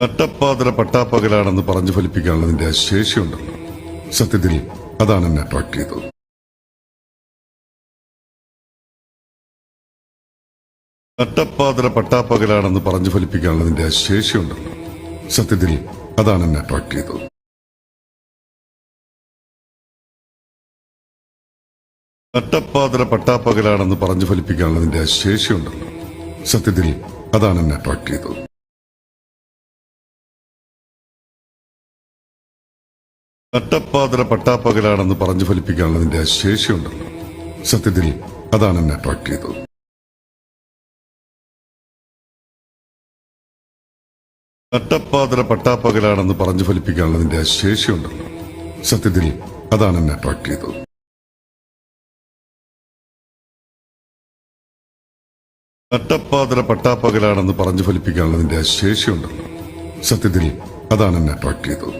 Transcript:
നട്ടപ്പാതിര പട്ടാപ്പകലാണെന്ന് പറഞ്ഞു ഫലിപ്പിക്കാനുള്ള നിന്റെ ആ ശേഷിയുണ്ടല്ലോ. സത്യത്തിൽ അതാണ് എന്നെ അട്രാക്ട് ചെയ്തത്. നട്ടപ്പാതിര പട്ടാപ്പകലാണെന്ന് പറഞ്ഞു ഫലിപ്പിക്കാനുള്ള നിന്റെ ആ ശേഷിയുണ്ടല്ലോ. സത്യത്തിൽ അതാണ് എന്നെ അട്രാക്ട് ചെയ്തത്. നട്ടപ്പാതിര പട്ടാപ്പകലാണെന്ന് പറഞ്ഞു ഫലിപ്പിക്കാനുള്ള നിന്റെ ആ ശേഷിയുണ്ടല്ലോ. സത്യത്തിൽ അതാണ് എന്നെ അട്രാക്ട് ചെയ്തത്. നട്ടപ്പാതിര പട്ടാപ്പകലാണെന്ന് പറഞ്ഞു ഫലിപ്പിക്കാനുള്ള നിന്റെ ആ ശേഷിയുണ്ടല്ലോ. സത്യത്തിൽ അതാണ് എന്നെ അട്രാക്ട് ചെയ്തത്. നട്ടപ്പാതിര പട്ടാപ്പകലാണെന്ന് പറഞ്ഞു ഫലിപ്പിക്കാനുള്ള നിന്റെ ആ ശേഷിയുണ്ടല്ലോ. സത്യത്തിൽ അതാണ് എന്നെ അട്രാക്ട് ചെയ്തത്. നട്ടപ്പാതിര പട്ടാപ്പകലാണെന്ന് പറഞ്ഞു ഫലിപ്പിക്കാനുള്ള നിന്റെ ആ ശേഷിയുണ്ടല്ലോ. സത്യത്തിൽ അതാണ് എന്നെ അട്രാക്ട് ചെയ്തത്.